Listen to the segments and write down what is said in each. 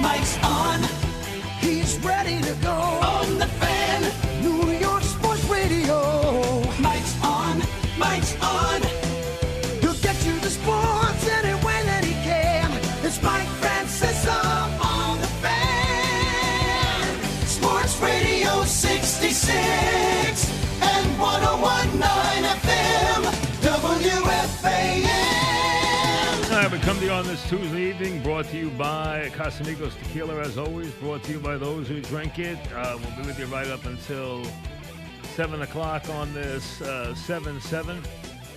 Mike's on. He's ready to go. On the Fan. New York Sports Radio. Mike's on. Mike's on. He'll get you the sports any way that he can. It's Mike Francesa On the Fan. Sports Radio 66 and 101.9 FM. WFAN. All right, we come to you on this Tuesday evening, brought to you by Casamigos Tequila, as always, brought to you by those who drink it. We'll be with you right up until 7 o'clock on this 7-7.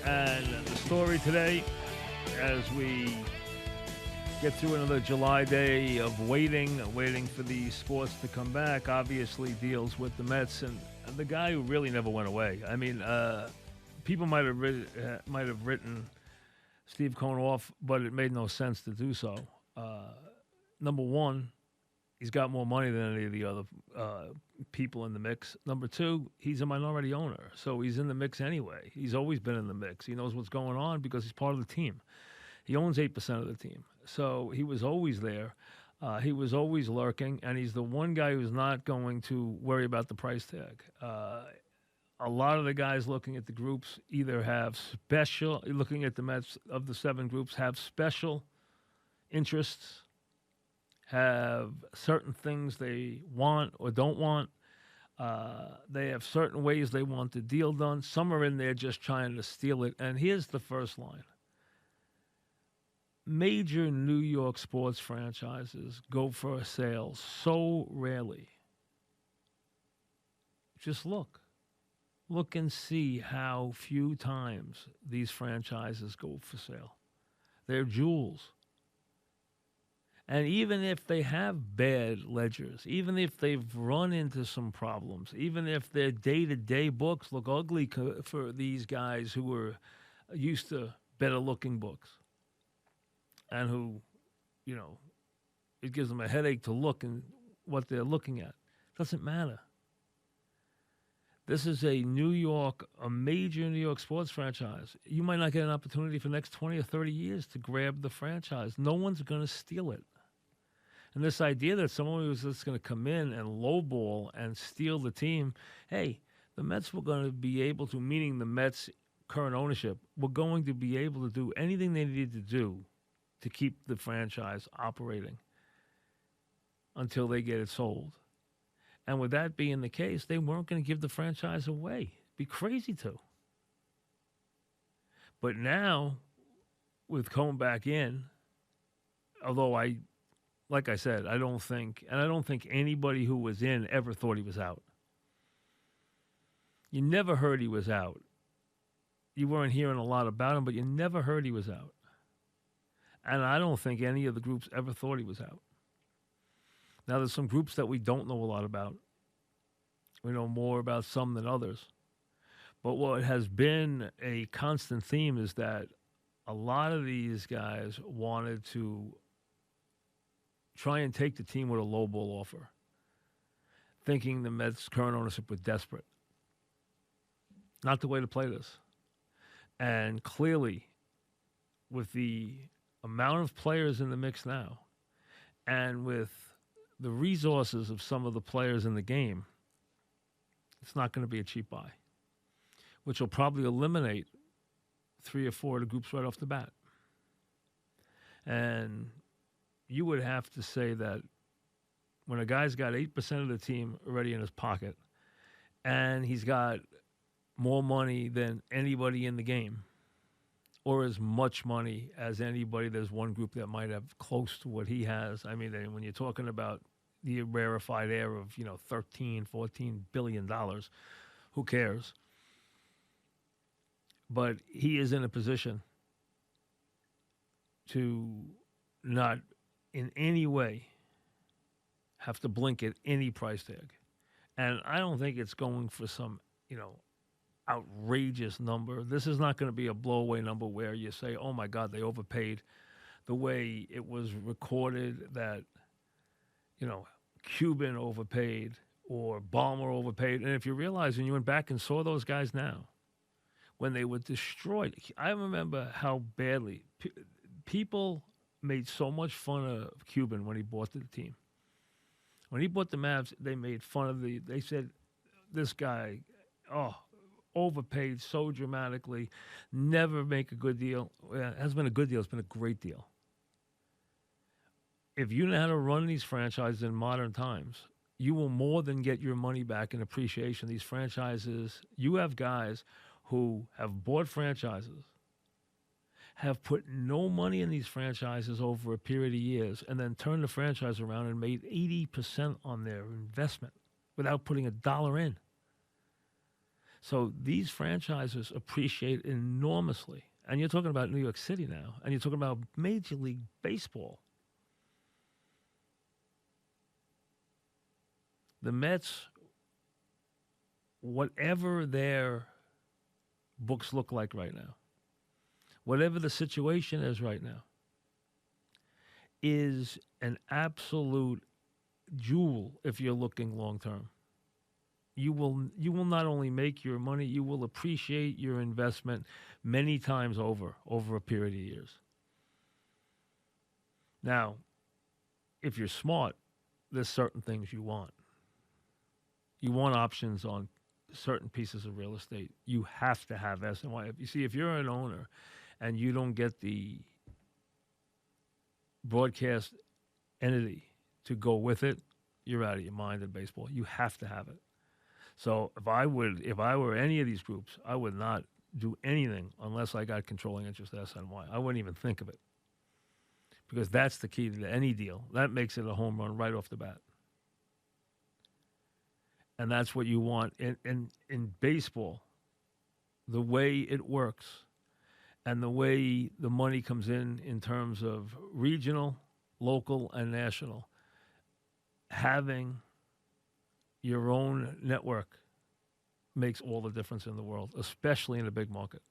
And the story today, as we get through another July day of waiting for the sports to come back, obviously deals with the Mets and the guy who really never went away. I mean, people might have written Steve Cohen off, but it made no sense to do so. Number one, he's got more money than any of the other people in the mix. Number two, he's a minority owner, so he's in the mix anyway. He's always been in the mix. He knows what's going on because he's part of the team. He owns 8% of the team, so he was always there. He was always lurking, and he's the one guy who's not going to worry about the price tag. A lot of the guys looking at the groups either have looking at the Mets of the 7 groups, have special interests, have certain things they want or don't want. They have certain ways they want the deal done. Some are in there just trying to steal it. And here's the first line. Major New York sports franchises go for a sale so rarely. Just look. Look and see how few times these franchises go for sale. They're jewels. And even if they have bad ledgers, even if they've run into some problems, even if their day-to-day books look ugly for these guys who were used to better-looking books and who, it gives them a headache to look and what they're looking at. Doesn't matter. This is a major New York sports franchise. You might not get an opportunity for the next 20 or 30 years to grab the franchise. No one's going to steal it. And this idea that someone was just going to come in and lowball and steal the team, hey, the Mets were going to be able to, meaning the Mets' current ownership, were going to be able to do anything they needed to do to keep the franchise operating until they get it sold. And with that being the case, they weren't going to give the franchise away. It'd be crazy to. But now, with Cohen back in, although like I said, I don't think anybody who was in ever thought he was out. You never heard he was out. You weren't hearing a lot about him, but you never heard he was out. And I don't think any of the groups ever thought he was out. Now, there's some groups that we don't know a lot about. We know more about some than others. But what has been a constant theme is that a lot of these guys wanted to try and take the team with a low ball offer, thinking the Mets' current ownership was desperate. Not the way to play this. And clearly, with the amount of players in the mix now, and with the resources of some of the players in the game, it's not going to be a cheap buy, which will probably eliminate 3 or 4 of the groups right off the bat. And you would have to say that when a guy's got 8% of the team already in his pocket and he's got more money than anybody in the game, or as much money as anybody, there's one group that might have close to what he has. I mean, when you're talking about the rarefied air of, $13, $14 billion, who cares? But he is in a position to not in any way have to blink at any price tag. And I don't think it's going for some, outrageous number. This is not going to be a blowaway number where you say, oh my God, they overpaid. The way it was recorded that, Cuban overpaid or Balmer overpaid. And if you realize when you went back and saw those guys now, when they were destroyed, I remember how badly people made so much fun of Cuban when he bought the team. When he bought the Mavs, they made fun of they said, this guy, overpaid so dramatically, never make a good deal. Well, it hasn't been a good deal, it's been a great deal. If you know how to run these franchises in modern times, you will more than get your money back in appreciation. These franchises, you have guys who have bought franchises, have put no money in these franchises over a period of years, and then turned the franchise around and made 80% on their investment without putting a dollar in. So these franchises appreciate enormously. And you're talking about New York City now, and you're talking about Major League Baseball. The Mets, whatever their books look like right now, whatever the situation is right now, is an absolute jewel if you're looking long term. You will not only make your money, you will appreciate your investment many times over a period of years. Now, if you're smart, there's certain things you want. You want options on certain pieces of real estate. You have to have S&Y. You see, if you're an owner and you don't get the broadcast entity to go with it, you're out of your mind in baseball. You have to have it. So if I were any of these groups, I would not do anything unless I got controlling interest in SNY. I wouldn't even think of it, because that's the key to any deal. That makes it a home run right off the bat. And that's what you want in baseball. The way it works and the way the money comes in terms of regional, local, and national, having your own network makes all the difference in the world, especially in a big market.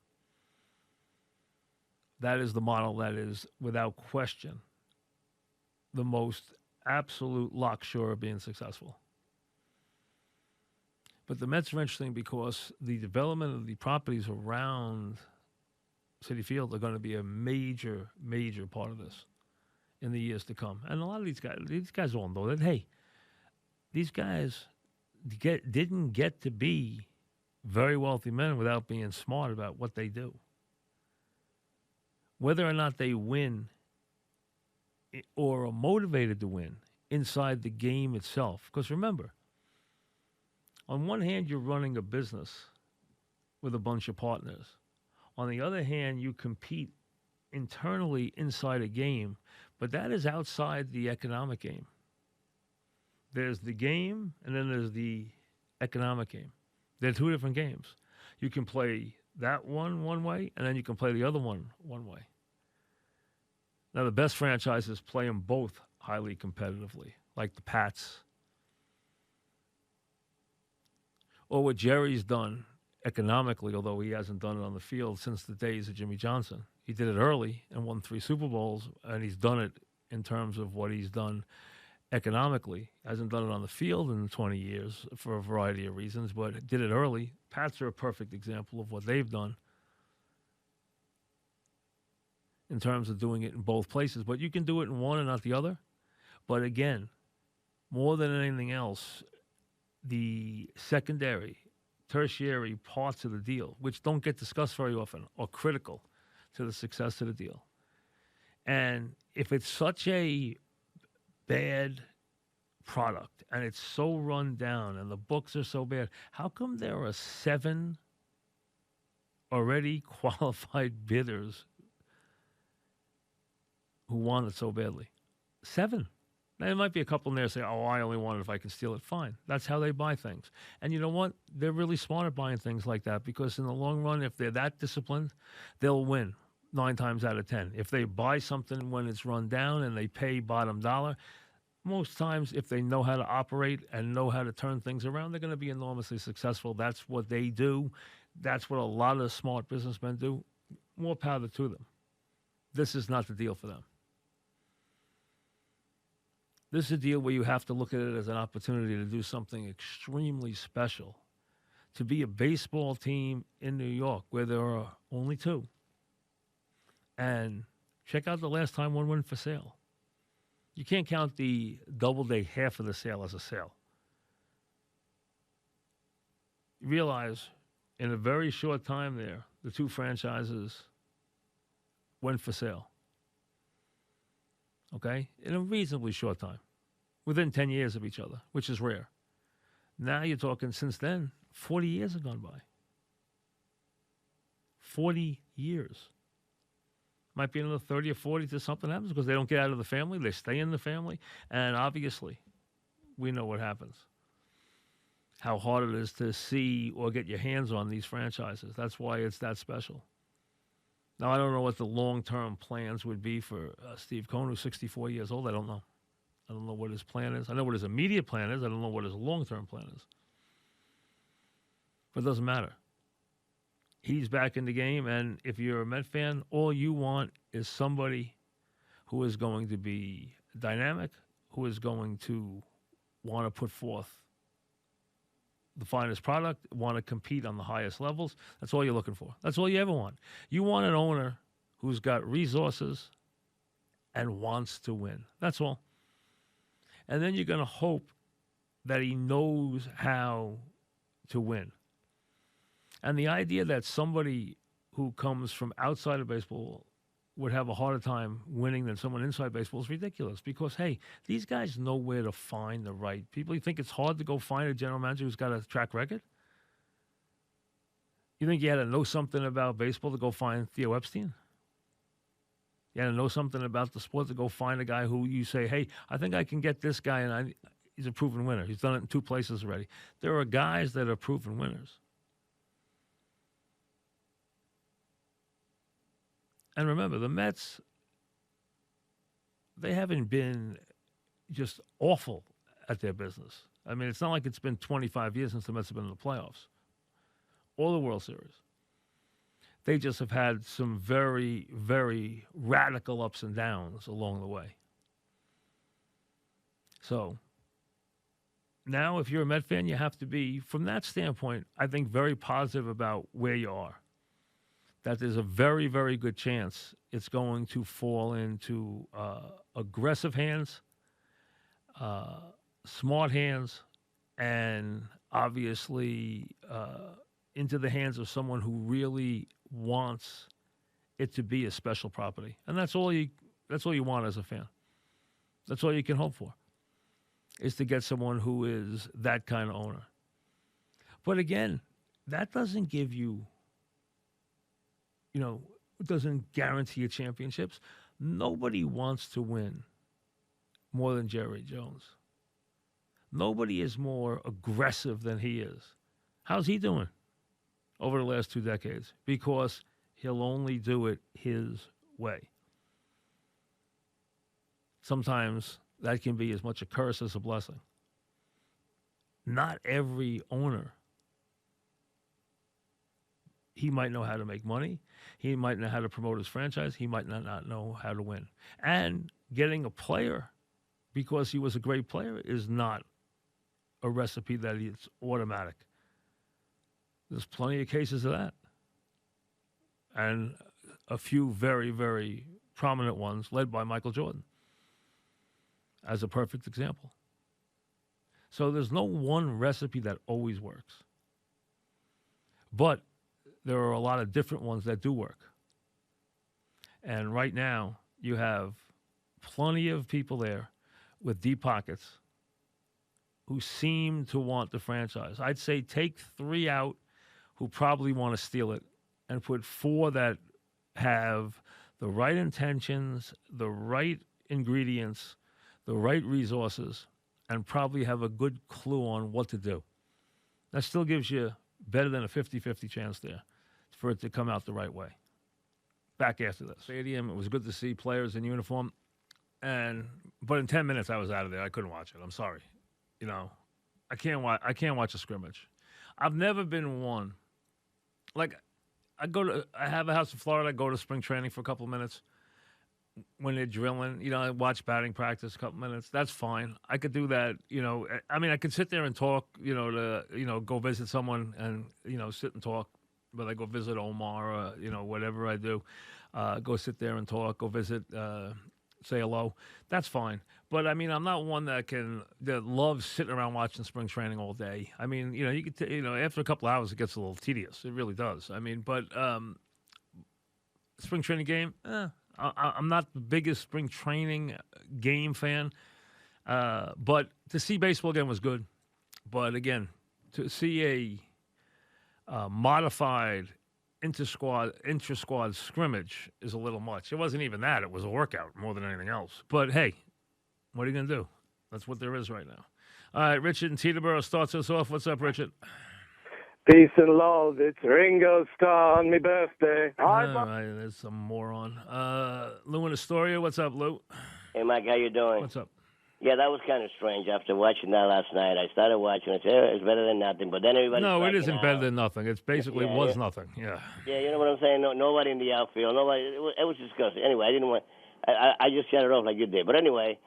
That is the model that is, without question, the most absolute lock sure of being successful. But the Mets are interesting because the development of the properties around Citi Field are going to be a major, major part of this in the years to come. And a lot of these guys all know that, hey, these guys didn't get to be very wealthy men without being smart about what they do. Whether or not they win or are motivated to win inside the game itself. Because remember, on one hand, you're running a business with a bunch of partners. On the other hand, you compete internally inside a game, but that is outside the economic game. There's the game, and then there's the economic game. They're two different games. You can play that one way, and then you can play the other one way. Now, the best franchises play them both highly competitively, like the Pats. Or what Jerry's done economically, although he hasn't done it on the field since the days of Jimmy Johnson. He did it early and won 3 Super Bowls, and he's done it in terms of what he's done economically. Hasn't done it on the field in 20 years for a variety of reasons, but did it early. Pats are a perfect example of what they've done in terms of doing it in both places. But you can do it in one and not the other. But again, more than anything else, the secondary, tertiary parts of the deal, which don't get discussed very often, are critical to the success of the deal. And if it's such a bad product and it's so run down and the books are so bad, how come there are 7 already qualified bidders who want it so badly? 7. Now, there might be a couple in there say, oh, I only want it if I can steal it. Fine. That's how they buy things. And you know what? They're really smart at buying things like that, because in the long run, if they're that disciplined, they'll win 9 times out of 10. If they buy something when it's run down and they pay bottom dollar, most times if they know how to operate and know how to turn things around, they're going to be enormously successful. That's what they do. That's what a lot of smart businessmen do. More power to them. This is not the deal for them. This is a deal where you have to look at it as an opportunity to do something extremely special, to be a baseball team in New York where there are only 2, and Check out the last time one went for sale. You can't count the Doubleday half of the sale as a sale. You realize in a very short time there, the two franchises went for sale. Okay? In a reasonably short time. Within 10 years of each other, which is rare. Now you're talking since then, 40 years have gone by. 40 years. Might be another 30 or 40 till something happens because they don't get out of the family. They stay in the family. And obviously, we know what happens. How hard it is to see or get your hands on these franchises. That's why it's that special. Now, I don't know what the long-term plans would be for Steve Cohen, who's 64 years old. I don't know. I don't know what his plan is. I know what his immediate plan is. I don't know what his long-term plan is. But it doesn't matter. He's back in the game, and if you're a Met fan, all you want is somebody who is going to be dynamic, who is going to want to put forth the finest product, want to compete on the highest levels. That's all you're looking for. That's all you ever want. You want an owner who's got resources and wants to win. That's all. And then you're going to hope that he knows how to win. And the idea that somebody who comes from outside of baseball would have a harder time winning than someone inside baseball is ridiculous because, hey, these guys know where to find the right people. You think it's hard to go find a general manager who's got a track record? You think you had to know something about baseball to go find Theo Epstein? You had to know something about the sport to go find a guy who you say, hey, I think I can get this guy, and he's a proven winner. He's done it in 2 places already. There are guys that are proven winners. And remember, the Mets, they haven't been just awful at their business. I mean, it's not like it's been 25 years since the Mets have been in the playoffs or the World Series. They just have had some very, very radical ups and downs along the way. So now if you're a Met fan, you have to be, from that standpoint, I think very positive about where you are. That there's a very, very good chance it's going to fall into aggressive hands, smart hands, and obviously into the hands of someone who really wants it to be a special property. And that's all you want as a fan. That's all you can hope for, is to get someone who is that kind of owner. But again, that doesn't give you, it doesn't guarantee you championships. Nobody wants to win more than Jerry Jones. Nobody is more aggressive than he is. How's he doing over the last 2 decades? Because he'll only do it his way. Sometimes that can be as much a curse as a blessing. Not every owner, he might know how to make money. He might know how to promote his franchise. He might not know how to win. And getting a player because he was a great player is not a recipe that is automatic. There's plenty of cases of that. And a few very, very prominent ones led by Michael Jordan as a perfect example. So there's no one recipe that always works. But there are a lot of different ones that do work. And right now, you have plenty of people there with deep pockets who seem to want the franchise. I'd say take 3 out who probably want to steal it and put 4 that have the right intentions, the right ingredients, the right resources, and probably have a good clue on what to do. That still gives you better than a 50-50 chance there for it to come out the right way. Back after this stadium, it was good to see players in uniform, but in 10 minutes I was out of there. I couldn't watch it. I'm sorry. I can't watch a scrimmage. I've never been one. Like, I have a house in Florida. I go to spring training for a couple of minutes when they're drilling. I watch batting practice a couple minutes. That's fine. I could do that. I could sit there and talk. Go visit someone and sit and talk. But I go visit Omar or whatever I do. go sit there and talk, go visit, say hello. That's fine. But I mean, I'm not one that loves sitting around watching spring training all day. I mean, you could, after a couple hours, it gets a little tedious. It really does. I mean, but spring training game, I'm not the biggest spring training game fan. But to see baseball again was good. But again, to see a modified inter-squad scrimmage is a little much. It wasn't even that. It was a workout more than anything else. But, hey, what are you going to do? That's what there is right now. All right, Richard in Teterboro starts us off. What's up, Richard? Peace and love. It's Ringo Starr on my birthday. Hi, All right, there's some moron. Lou in Astoria. What's up, Lou? Hey, Mike, how you doing? What's up? Yeah, that was kind of strange. After watching that last night, I started watching. I said, it's better than nothing. But then everybody. No, it isn't better than nothing. It's basically was nothing. Yeah. Yeah, you know what I'm saying? No, nobody in the outfield. Nobody. It was disgusting. Anyway, I didn't want. I just shut it off like you did. But anyway,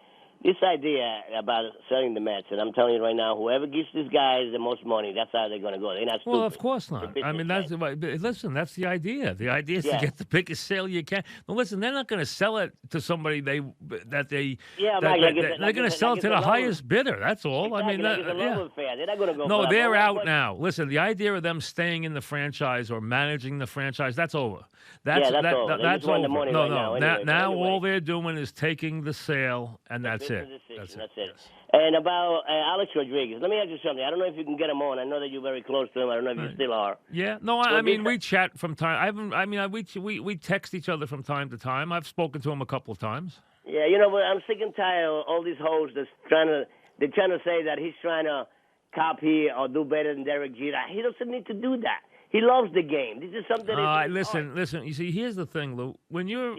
this idea about selling the Mets, and I'm telling you right now, whoever gives these guys the most money, that's how they're going to go. They're not stupid. Well, of course not. I mean, listen, that's the idea. The idea is to get the biggest sale you can. But listen, they're not going to sell it to somebody they're going to sell it to the highest bidder. That's all. Exactly, I mean, they're not going to go. No, they're out now. Listen, the idea of them staying in the franchise or managing the franchise, that's over. That's over. That's over. The money Now anyway, all they're doing is taking the sale, and that's it. That's it. And about Alex Rodriguez, let me ask you something. I don't know if you can get him on. I know that you're very close to him. I don't know if you still are. Yeah. No, I mean, we chat from time. We text each other from time to time. I've spoken to him a couple of times. Yeah, but I'm sick and tired of all these hoes that's they're trying to say that he's trying to copy or do better than Derek Jeter. He doesn't need to do that. He loves the game. This is something. Listen. You see, here's the thing, Lou. When you're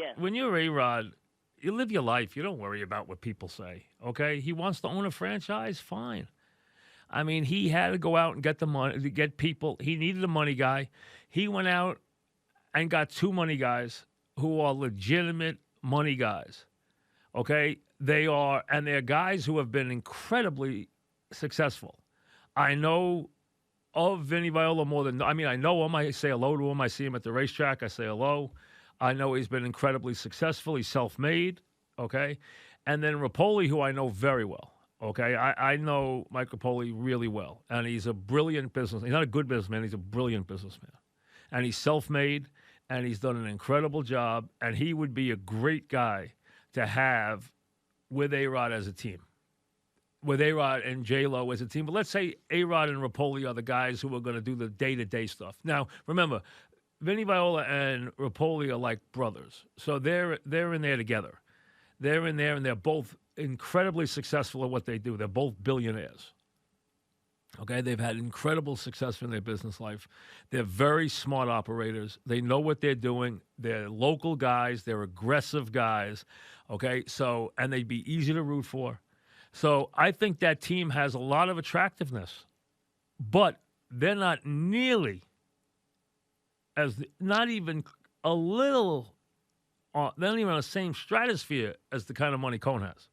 A-Rod, you live your life. You don't worry about what people say, okay? He wants to own a franchise, fine. I mean, he had to go out and get the money, to get people. He needed a money guy. He went out and got two money guys who are legitimate money guys, okay? They're guys who have been incredibly successful. I know of Vinny Viola I know him. I say hello to him. I see him at the racetrack. I say hello. I know he's been incredibly successful. He's self-made, okay? And then Rapoli, who I know very well, okay? I know Mike Rapoli really well, and he's a brilliant businessman. He's not a good businessman. He's a brilliant businessman. And he's self-made, and he's done an incredible job, and he would be a great guy to have with A-Rod as a team, with A-Rod and J-Lo as a team. But let's say A-Rod and Rapoli are the guys who are going to do the day-to-day stuff. Now, remember, Vinny Viola and Rapoli are like brothers. So they're in there together. They're in there, and they're both incredibly successful at what they do. They're both billionaires. Okay? They've had incredible success in their business life. They're very smart operators. They know what they're doing. They're local guys. They're aggressive guys. Okay? So, and they'd be easy to root for. So I think that team has a lot of attractiveness. But they're not nearly not even a little, they're not even on the same stratosphere as the kind of money Cohn has.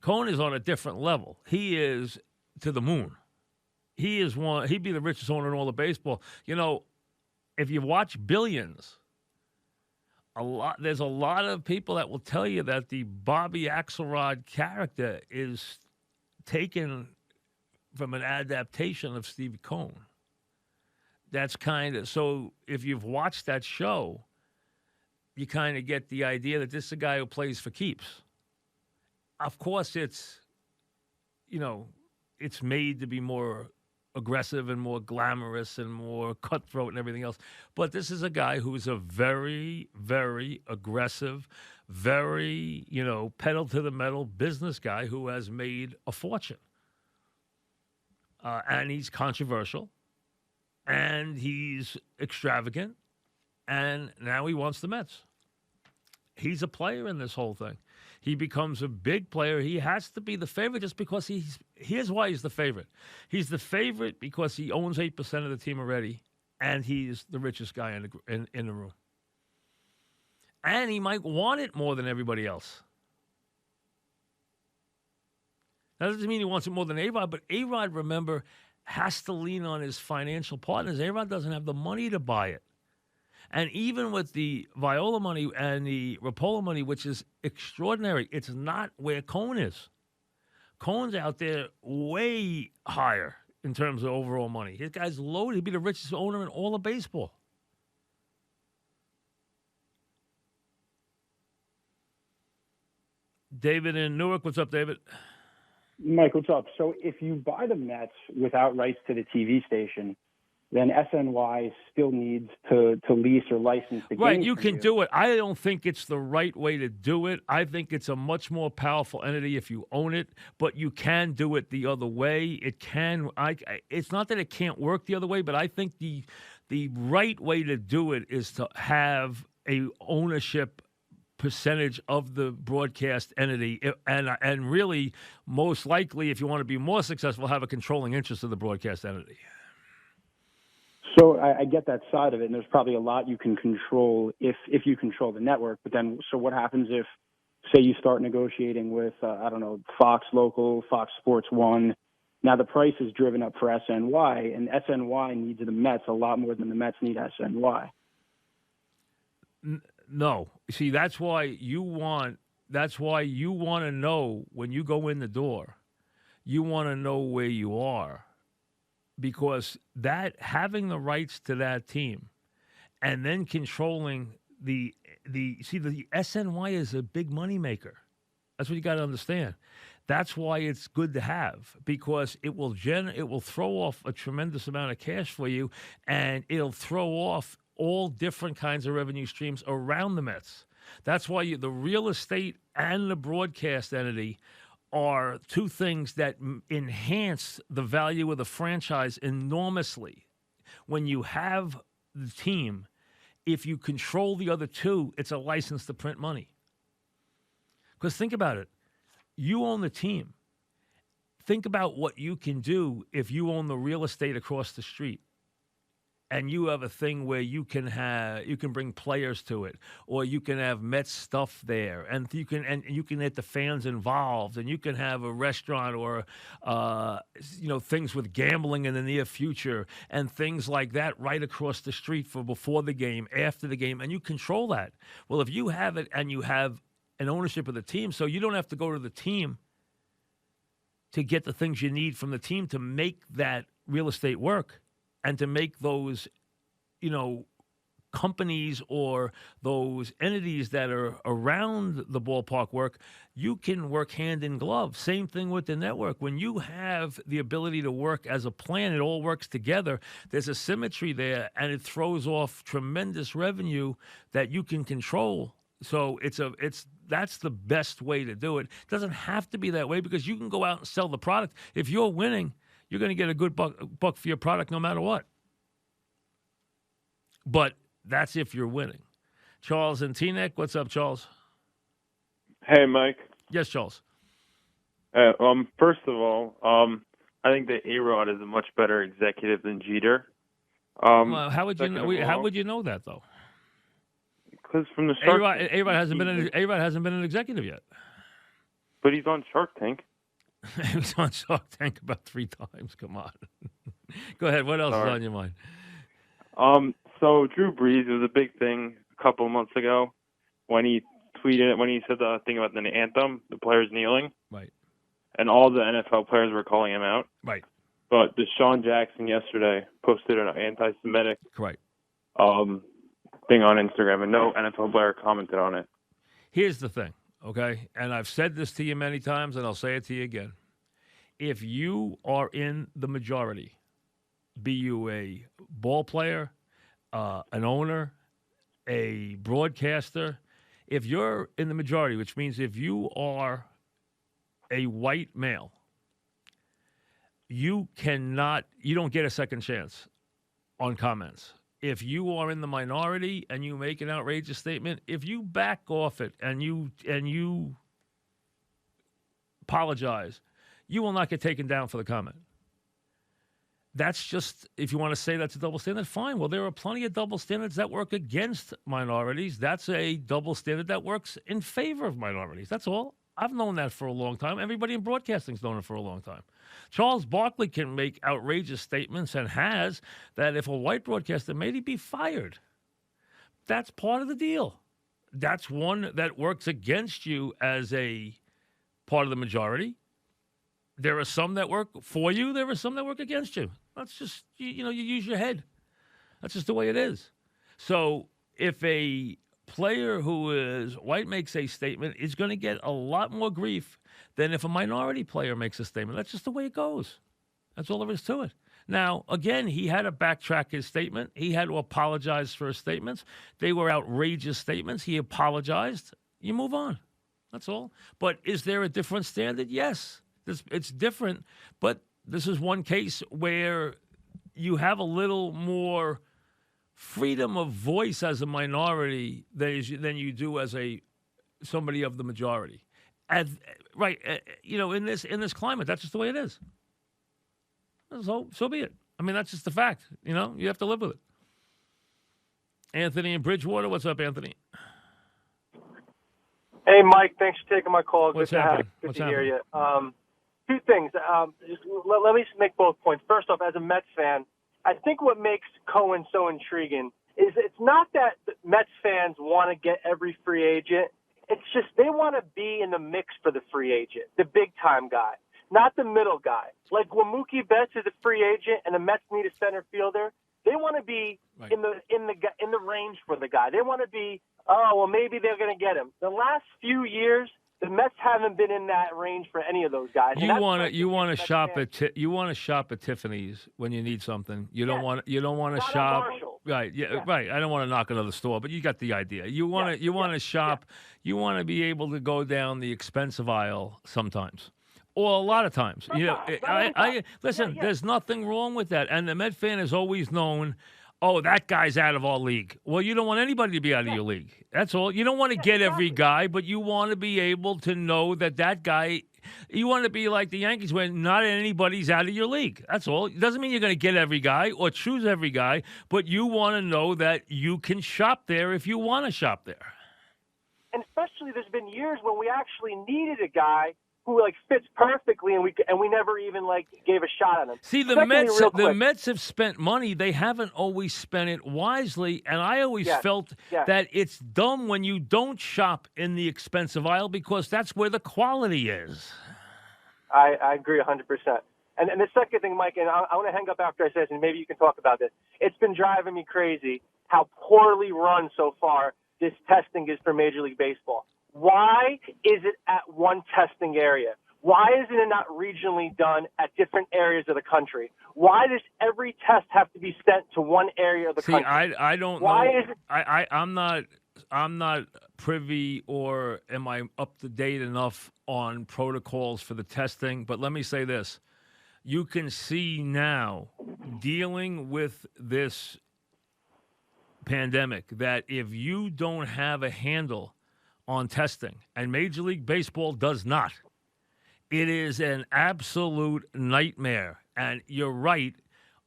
Cohn is on a different level. He is to the moon. He'd be the richest owner in all of baseball. If you watch Billions, there's a lot of people that will tell you that the Bobby Axelrod character is taken from an adaptation of Stevie Cohn. That's so if you've watched that show, you kind of get the idea that this is a guy who plays for keeps. Of course, it's made to be more aggressive and more glamorous and more cutthroat and everything else. But this is a guy who's a very, very aggressive, very, pedal to the metal business guy who has made a fortune. And he's controversial. And he's extravagant, and now he wants the Mets. He's a player in this whole thing. He becomes a big player. He has to be the favorite just because here's why he's the favorite. He's the favorite because he owns 8% of the team already, and he's the richest guy in the room. And he might want it more than everybody else. That doesn't mean he wants it more than A-Rod, but A-Rod, remember, has to lean on his financial partners. A-Rod doesn't have the money to buy it. And even with the Viola money and the Rapola money, which is extraordinary, it's not where Cohen is. Cohen's out there way higher in terms of overall money. His guy's loaded. He'd be the richest owner in all of baseball. David in Newark. What's up, David? Mike, what's up? So if you buy the Mets without rights to the TV station, then SNY still needs to lease or license the game. Right, you can do it. I don't think it's the right way to do it. I think it's a much more powerful entity if you own it, but you can do it the other way. It can. It's not that it can't work the other way, but I think the right way to do it is to have a ownership percentage of the broadcast entity, and really, most likely, if you want to be more successful, have a controlling interest of the broadcast entity. So I get that side of it, and there's probably a lot you can control if you control the network. But then, so what happens if, say, you start negotiating with, I don't know, Fox Local, Fox Sports 1. Now the price is driven up for SNY, and SNY needs the Mets a lot more than the Mets need SNY. No. See, that's why you want to know when you go in the door, you want to know where you are. Because that having the rights to that team and then controlling the SNY is a big moneymaker. That's what you got to understand. That's why it's good to have, because it will throw off a tremendous amount of cash for you, and it'll throw off all different kinds of revenue streams around the Mets. That's why the real estate and the broadcast entity are two things that enhance the value of the franchise enormously. When you have the team, if you control the other two, it's a license to print money. Because think about it. You own the team. Think about what you can do if you own the real estate across the street. And you have a thing where you can bring players to it, or you can have Mets stuff there, and you can get the fans involved, and you can have a restaurant or things with gambling in the near future and things like that right across the street for before the game, after the game, and you control that. Well, if you have it and you have an ownership of the team, so you don't have to go to the team to get the things you need from the team to make that real estate work. And to make those, companies or those entities that are around the ballpark work, you can work hand in glove. Same thing with the network. When you have the ability to work as a plan, it all works together. There's a symmetry there, and it throws off tremendous revenue that you can control. So that's the best way to do it. It doesn't have to be that way, because you can go out and sell the product. If you're winning, you're going to get a good buck for your product no matter what. But that's if you're winning. Charles and Teaneck, what's up, Charles? Hey, Mike. Yes, Charles. First of all, I think that A-Rod is a much better executive than Jeter. Well, how would you know? How would you know that, though? Because from the Shark A-Rod hasn't been an executive yet. But he's on Shark Tank. He was on Shark Tank about 3 times. Come on. Go ahead. What else is on your mind? So Drew Brees was a big thing a couple of months ago when he said the thing about the anthem, the players kneeling. Right. And all the NFL players were calling him out. Right. But Deshaun Jackson yesterday posted an anti-Semitic thing on Instagram, and no NFL player commented on it. Here's the thing. Okay, and I've said this to you many times, and I'll say it to you again. If you are in the majority, be you a ball player, an owner, a broadcaster, if you're in the majority, which means if you are a white male, you don't get a second chance on comments. If you are in the minority and you make an outrageous statement, if you back off it and you apologize, you will not get taken down for the comment. That's just, if you want to say that's a double standard, fine. Well, there are plenty of double standards that work against minorities. That's a double standard that works in favor of minorities. That's all. I've known that for a long time. Everybody in broadcasting's known it for a long time. Charles Barkley can make outrageous statements, and has, that if a white broadcaster made, he'd be fired. That's part of the deal. That's one that works against you as a part of the majority. There are some that work for you. There are some that work against you. That's just, you use your head. That's just the way it is. So if a player who is white makes a statement, is going to get a lot more grief than if a minority player makes a statement. That's just the way it goes. That's all there is to it. Now, again, he had to backtrack his statement. He had to apologize for his statements. They were outrageous statements. He apologized. You move on. That's all. But is there a different standard? Yes. It's different, but this is one case where you have a little more freedom of voice as a minority than you do as somebody of the majority. In this climate, that's just the way it is. So be it. I mean, that's just the fact. You have to live with it. Anthony in Bridgewater, what's up, Anthony? Hey, Mike. Thanks for taking my call. What's Good happening? to hear you. Two things. Let me just make both points. First off, as a Mets fan, I think what makes Cohen so intriguing is it's not that Mets fans want to get every free agent. It's just they want to be in the mix for the free agent, the big-time guy, not the middle guy. Like when Mookie Betts is a free agent and the Mets need a center fielder, they want to be in the range for the guy. They want to be, maybe they're going to get him. The last few years, the Mets haven't been in that range for any of those guys. You want to shop at Tiffany's when you need something. You don't want to shop. Right. Yeah. Right. I don't want to knock another store, but you got the idea. You want to shop. Yeah. You want to be able to go down the expensive aisle sometimes. Or a lot of times. Listen, there's nothing wrong with that. And the Met fan has always known, that guy's out of our league. Well, you don't want anybody to be out of your league. That's all. You don't want to get every guy, but you want to be able to know that guy, you want to be like the Yankees when not anybody's out of your league. That's all. It doesn't mean you're going to get every guy or choose every guy, but you want to know that you can shop there if you want to shop there. And especially there's been years when we actually needed a guy who fits perfectly, and we never even gave a shot on him. See, the Mets have spent money. They haven't always spent it wisely, and I always felt that it's dumb when you don't shop in the expensive aisle because that's where the quality is. I agree 100%. And the second thing, Mike, and I want to hang up after I say this, and maybe you can talk about this. It's been driving me crazy how poorly run so far this testing is for Major League Baseball. Why is it at one testing area? Why isn't it not regionally done at different areas of the country? Why does every test have to be sent to one area of the country? I don't know. Why is it? I'm not privy or am I up to date enough on protocols for the testing, but let me say this. You can see now dealing with this pandemic that if you don't have a handle on testing, and Major League Baseball does not, it is an absolute nightmare. And you're right,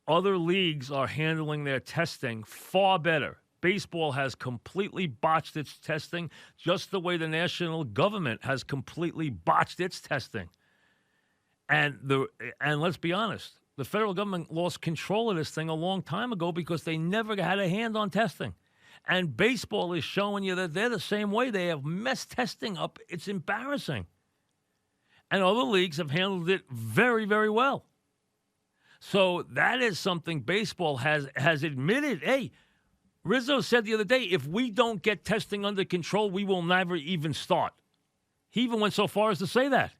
other leagues are handling their testing far better. Baseball has completely botched its testing, just the way the national government has completely botched its testing. And let's be honest, the federal government lost control of this thing a long time ago because they never had a hand on testing. And baseball is showing you that they're the same way. They have messed testing up. It's embarrassing. And other leagues have handled it very, very well. So that is something baseball has admitted. Hey, Rizzo said the other day, if we don't get testing under control, we will never even start. He even went so far as to say that.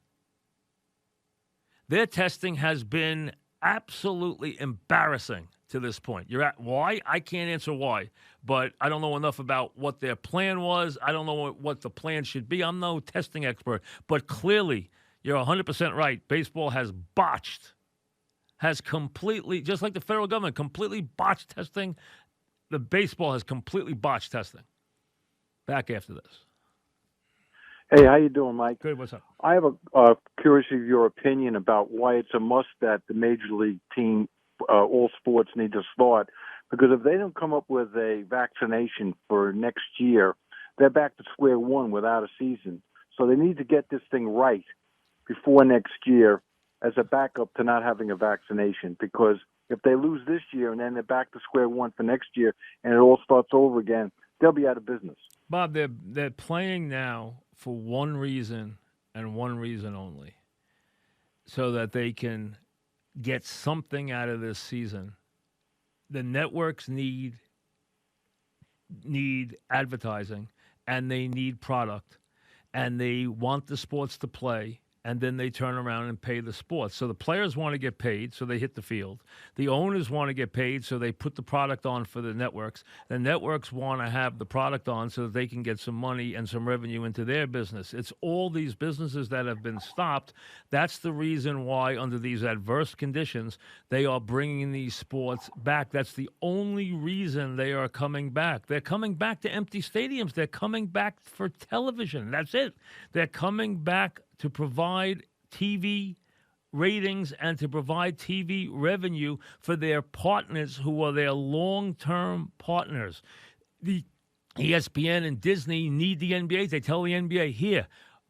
Their testing has been absolutely embarrassing to this point. Why? I can't answer why, but I don't know enough about what their plan was. I don't know what the plan should be. I'm no testing expert, but clearly you're 100% right. Baseball has completely, just like the federal government, completely botched testing. The baseball has completely botched testing. Back after this. Hey, how you doing, Mike? Good. What's up? I have a curiosity of your opinion about why it's a must that the Major League team, all sports need to start. Because if they don't come up with a vaccination for next year, they're back to square one without a season. So they need to get this thing right before next year as a backup to not having a vaccination. Because if they lose this year and then they're back to square one for next year and it all starts over again, they'll be out of business. Bob, they're playing now for one reason and one reason only, so that they can get something out of this season. The networks need advertising, and they need product, and they want the sports to play, and then they turn around and pay the sports. So the players want to get paid, so they hit the field. The owners want to get paid, so they put the product on for the networks. The networks want to have the product on so that they can get some money and some revenue into their business. It's all these businesses that have been stopped. That's the reason why, under these adverse conditions, they are bringing these sports back. That's the only reason they are coming back. They're coming back to empty stadiums. They're coming back for television. That's it. They're coming back to provide TV ratings and to provide TV revenue for their partners who are their long-term partners. The ESPN and Disney need the NBA. They tell the NBA, here,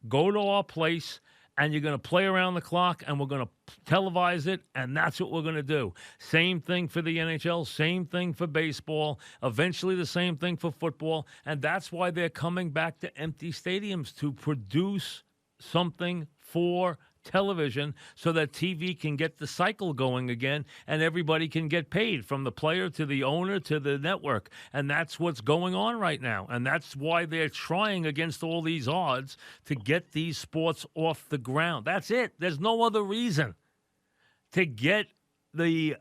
go to our place, and you're going to play around the clock, and we're going to televise it, and that's what we're going to do. Same thing for the NHL, same thing for baseball, eventually the same thing for football, and that's why they're coming back to empty stadiums, to produce something for television so that TV can get the cycle going again and everybody can get paid, from the player to the owner to the network. And that's what's going on right now. And that's why they're trying against all these odds to get these sports off the ground. That's it. There's no other reason. To get the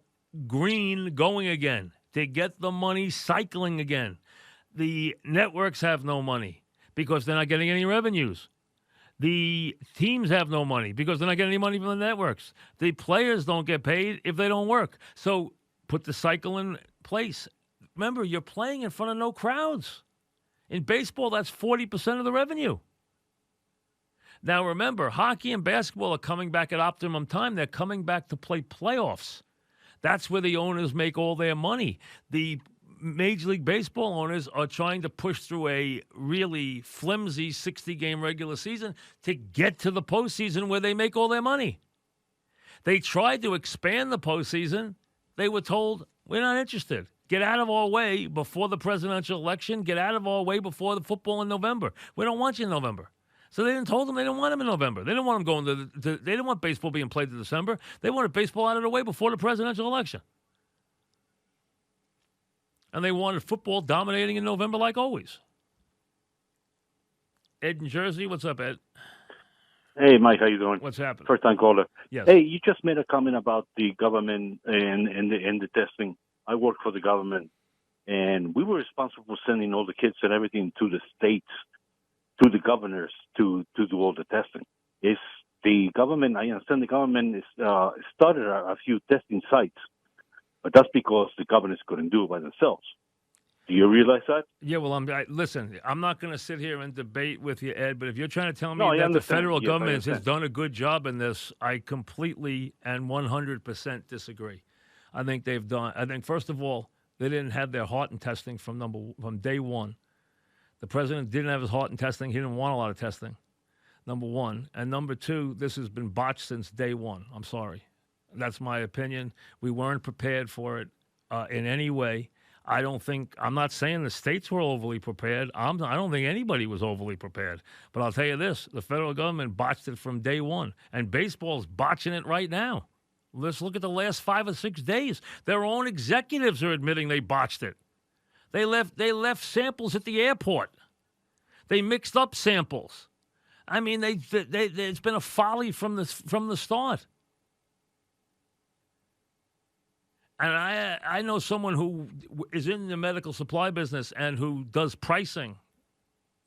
green going again, to get the money cycling again. The networks have no money because they're not getting any revenues. The teams have no money because they're not getting any money from the networks. The players don't get paid if they don't work. So put the cycle in place. Remember, you're playing in front of no crowds. In baseball, that's 40% of the revenue. Now, remember, hockey and basketball are coming back at optimum time. They're coming back to play playoffs. That's where the owners make all their money. The Major League Baseball owners are trying to push through a really flimsy 60-game regular season to get to the postseason where they make all their money. They tried to expand the postseason. They were told, we're not interested. Get out of our way before the presidential election. Get out of our way before the football in November. We don't want you in November. So they told them they didn't want him in November. They didn't want him going they didn't want baseball being played in December. They wanted baseball out of the way before the presidential election. And they wanted football dominating in November like always. Ed in Jersey, what's up, Ed? Hey, Mike, how you doing? What's happening? First time caller. Yes. Hey, you just made a comment about the government and the testing. I work for the government, and we were responsible for sending all the kits and everything to the states, to the governors to do all the testing. It's the government. I understand the government started a few testing sites. But that's because the governors couldn't do it by themselves. Do you realize that? Yeah, well, listen, I'm not going to sit here and debate with you, Ed, but if you're trying to tell me No, that the federal Yes, government has done a good job in this, I completely and 100% disagree. I think first of all, they didn't have their heart in testing from day one. The president didn't have his heart in testing. He didn't want a lot of testing, number one. And number two, this has been botched since day one. I'm sorry. That's my opinion. We weren't prepared for it in any way. I'm not saying the states were overly prepared. I don't think anybody was overly prepared. But I'll tell you this, the federal government botched it from day one. And baseball's botching it right now. Let's look at the last 5 or 6 days. Their own executives are admitting they botched it. They left samples at the airport. They mixed up samples. I mean, it's been a folly from the start. And I know someone who is in the medical supply business and who does pricing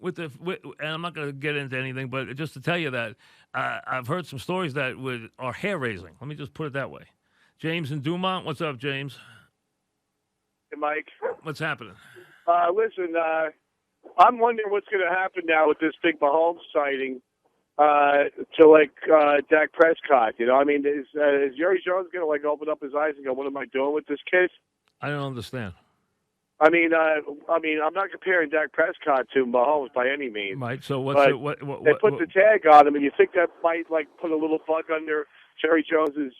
and I'm not going to get into anything, but just to tell you that I've heard some stories that are hair-raising. Let me just put it that way. James in Dumont, what's up, James? Hey, Mike. What's happening? Listen, I'm wondering what's going to happen now with this big Mahomes sighting to Dak Prescott. You know, I mean, is Jerry Jones going to open up his eyes and go, "What am I doing with this kid?" I don't understand. I mean, I'm not comparing Dak Prescott to Mahomes by any means. Right. So what they put the tag on him, and you think that might put a little bug under Jerry Jones's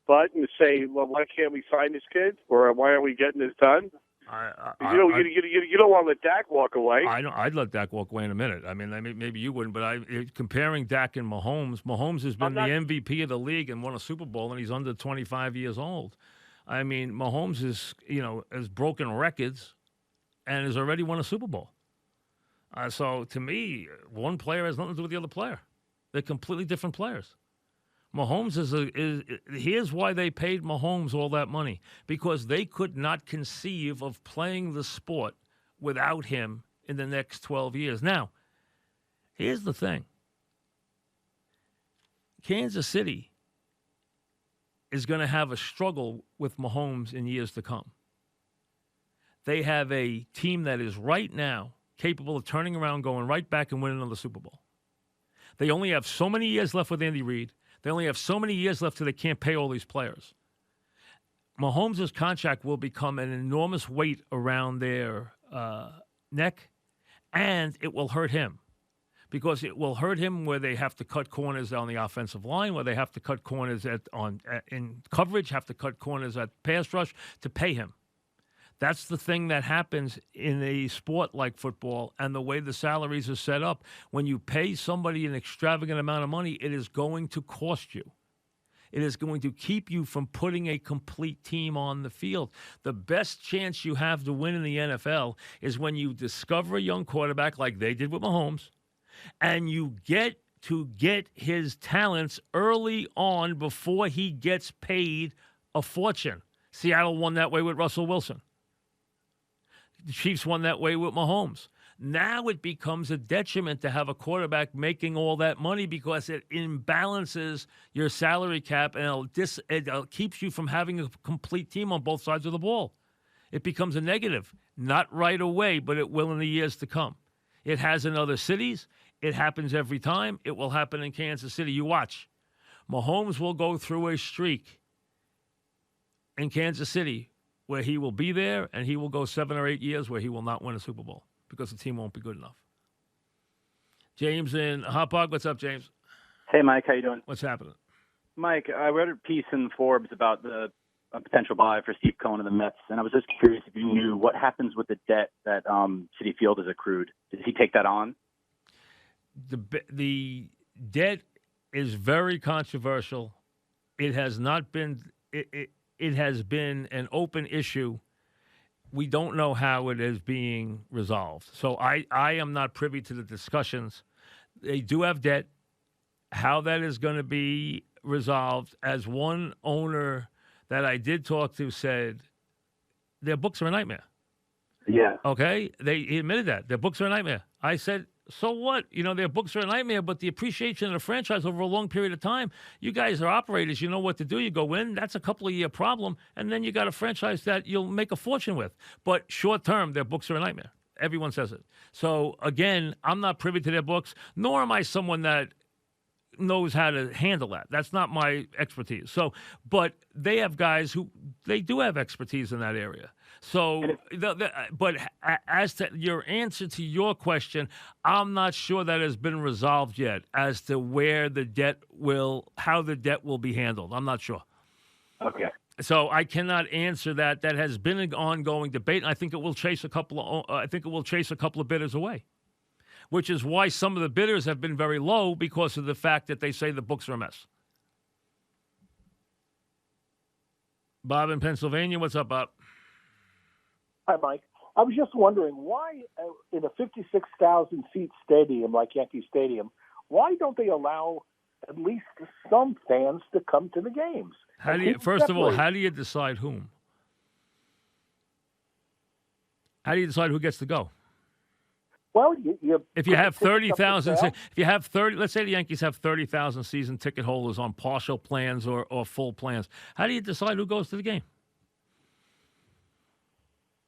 butt and say, "Well, why can't we sign this kid? Or why aren't we getting this done?" You don't want to let Dak walk away. I'd let Dak walk away in a minute. I mean, maybe you wouldn't, but comparing Dak and Mahomes has been the MVP of the league and won a Super Bowl, and he's under 25 years old. I mean, Mahomes has broken records and has already won a Super Bowl. So to me, one player has nothing to do with the other player. They're completely different players. Mahomes here's why they paid Mahomes all that money, because they could not conceive of playing the sport without him in the next 12 years. Now, here's the thing. Kansas City is going to have a struggle with Mahomes in years to come. They have a team that is right now capable of turning around, going right back and winning another Super Bowl. They only have so many years left with Andy Reid. They only have so many years left till they can't pay all these players. Mahomes' contract will become an enormous weight around their neck, and it will hurt him. Because it will hurt him where they have to cut corners on the offensive line, where they have to cut corners in coverage, have to cut corners at pass rush to pay him. That's the thing that happens in a sport like football and the way the salaries are set up. When you pay somebody an extravagant amount of money, it is going to cost you. It is going to keep you from putting a complete team on the field. The best chance you have to win in the NFL is when you discover a young quarterback like they did with Mahomes, and you get his talents early on before he gets paid a fortune. Seattle won that way with Russell Wilson. The Chiefs won that way with Mahomes. Now it becomes a detriment to have a quarterback making all that money because it imbalances your salary cap and it keeps you from having a complete team on both sides of the ball. It becomes a negative. Not right away, but it will in the years to come. It has in other cities. It happens every time. It will happen in Kansas City. You watch. Mahomes will go through a streak in Kansas City where he will be there, and he will go 7 or 8 years where he will not win a Super Bowl because the team won't be good enough. James in Hot Dog. What's up, James? Hey, Mike. How you doing? What's happening? Mike, I read a piece in Forbes about a potential buy for Steve Cohen of the Mets, and I was just curious if you knew what happens with the debt that Citi Field has accrued. Does he take that on? The debt is very controversial. It has not been it has been an open issue. We don't know how it is being resolved. So I am not privy to the discussions. They do have debt. How that is going to be resolved, as one owner that I did talk to said, their books are a nightmare. Yeah. Okay? He admitted that. Their books are a nightmare. I said, so what? Their books are a nightmare, but the appreciation of the franchise over a long period of time, you guys are operators. You know what to do. You go in. That's a couple-of-year problem, and then you got a franchise that you'll make a fortune with. But short-term, their books are a nightmare. Everyone says it. So, again, I'm not privy to their books, nor am I someone that knows how to handle that. That's not my expertise. So, but they have guys who they do have expertise in that area. So, but as to your answer to your question, I'm not sure that has been resolved yet as to how the debt will be handled. I'm not sure. Okay. So I cannot answer that. That has been an ongoing debate, and I think it will chase a couple of bidders away, which is why some of the bidders have been very low because of the fact that they say the books are a mess. Bob in Pennsylvania, what's up, Bob? Hi, Mike. I was just wondering why, in a 56,000-seat stadium like Yankee Stadium, why don't they allow at least some fans to come to the games? First of all, how do you decide whom? How do you decide who gets to go? Well, if you have 30,000, let's say the Yankees have 30,000 season ticket holders on partial plans or full plans. How do you decide who goes to the game?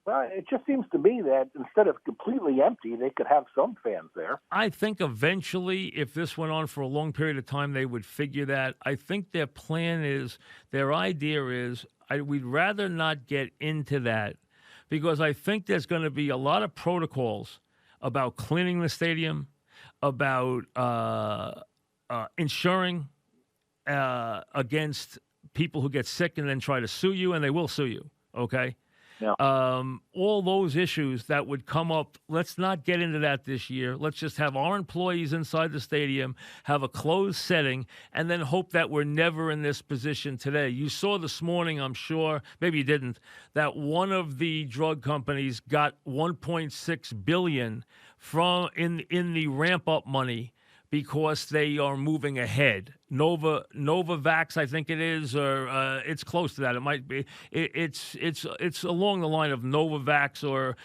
Well, it just seems to me that instead of completely empty, they could have some fans there. I think eventually, if this went on for a long period of time, they would figure that. I think their idea is, we'd rather not get into that because I think there's going to be a lot of protocols about cleaning the stadium, about insuring against people who get sick and then try to sue you, and they will sue you, okay? Yeah. All those issues that would come up, let's not get into that this year. Let's just have our employees inside the stadium, have a closed setting, and then hope that we're never in this position today. You saw this morning, I'm sure, maybe you didn't, that one of the drug companies got $1.6 billion from in the ramp-up money because they are moving ahead. Novavax, I think it is, or it's close to that. It might be. It's along the line of Novavax or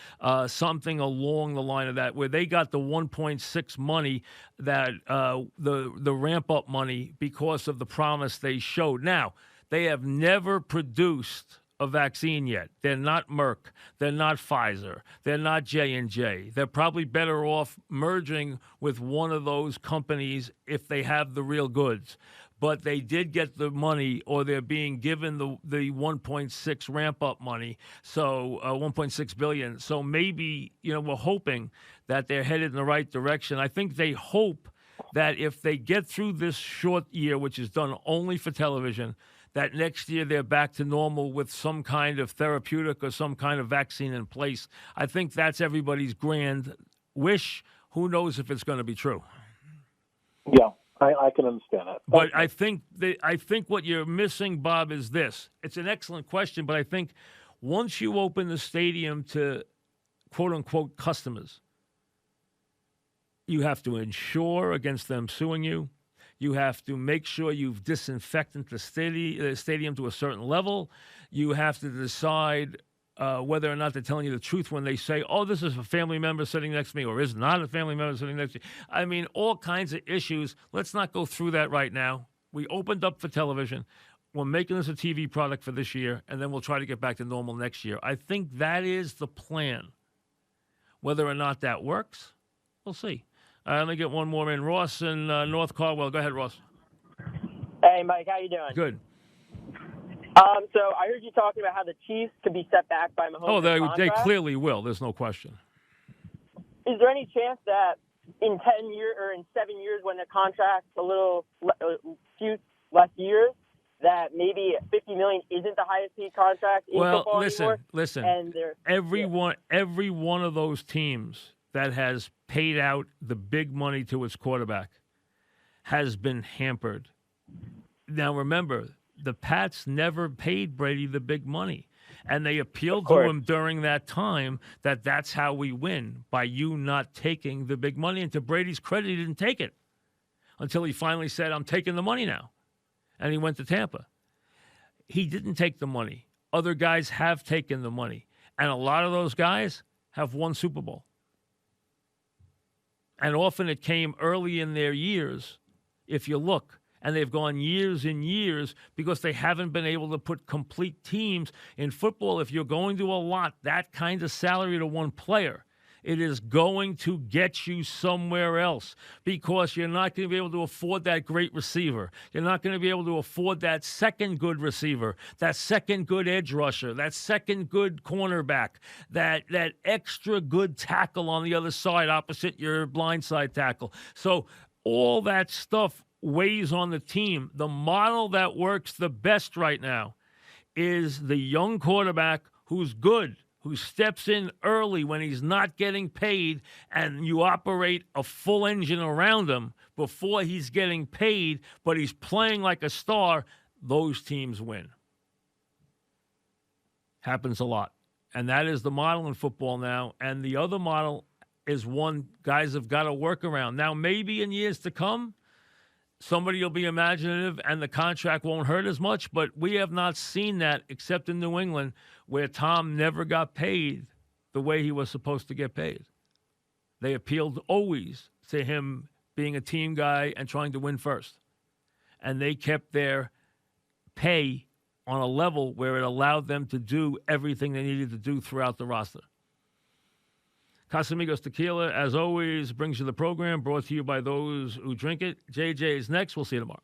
something along the line of that, where they got the 1.6 money that the ramp up money because of the promise they showed. Now they have never produced a vaccine yet. They're not Merck. They're not Pfizer. They're not J&J. They're probably better off merging with one of those companies if they have the real goods. But they did get the money, or they're being given the 1.6 ramp-up money, so $1.6 billion. So maybe, we're hoping that they're headed in the right direction. I think they hope that if they get through this short year, which is done only for television, that next year they're back to normal with some kind of therapeutic or some kind of vaccine in place. I think that's everybody's grand wish. Who knows if it's going to be true? Yeah, I can understand that. But I think what you're missing, Bob, is this. It's an excellent question, but I think once you open the stadium to quote-unquote customers, you have to insure against them suing you. You have to make sure you've disinfected the stadium to a certain level. You have to decide whether or not they're telling you the truth when they say, oh, this is a family member sitting next to me, or is not a family member sitting next to me. I mean, all kinds of issues. Let's not go through that right now. We opened up for television. We're making this a TV product for this year, and then we'll try to get back to normal next year. I think that is the plan. Whether or not that works, we'll see. Let me get one more in. Ross in North Caldwell. Go ahead, Ross. Hey, Mike. How you doing? Good. So I heard you talking about how the Chiefs could be set back by Mahomes' Oh, they contract. clearly will. There's no question. Is there any chance that in 10 years or in 7 years, when the contract's a few less years, that maybe $50 million isn't the highest paid contract in football anymore? Listen. And every one of those teams that has paid out the big money to its quarterback has been hampered. Now, remember, the Pats never paid Brady the big money, and they appealed to him during that time that that's how we win, by you not taking the big money. And to Brady's credit, he didn't take it until he finally said, I'm taking the money now. And he went to Tampa. He didn't take the money. Other guys have taken the money, and a lot of those guys have won Super Bowl. And often it came early in their years, if you look. And they've gone years and years because they haven't been able to put complete teams in football. If you're going to allot that kind of salary to one player, it is going to get you somewhere else, because you're not going to be able to afford that great receiver. You're not going to be able to afford that second good receiver, that second good edge rusher, that second good cornerback, that extra good tackle on the other side opposite your blindside tackle. So all that stuff weighs on the team. The model that works the best right now is the young quarterback who's good, who steps in early when he's not getting paid, and you operate a full engine around him before he's getting paid, but he's playing like a star. Those teams win. Happens a lot. And that is the model in football now. And the other model is one guys have got to work around. Now, maybe in years to come, somebody will be imaginative and the contract won't hurt as much, but we have not seen that except in New England, where Tom never got paid the way he was supposed to get paid. They appealed always to him being a team guy and trying to win first. And they kept their pay on a level where it allowed them to do everything they needed to do throughout the roster. Casamigos Tequila, as always, brings you the program, brought to you by those who drink it. JJ is next. We'll see you tomorrow.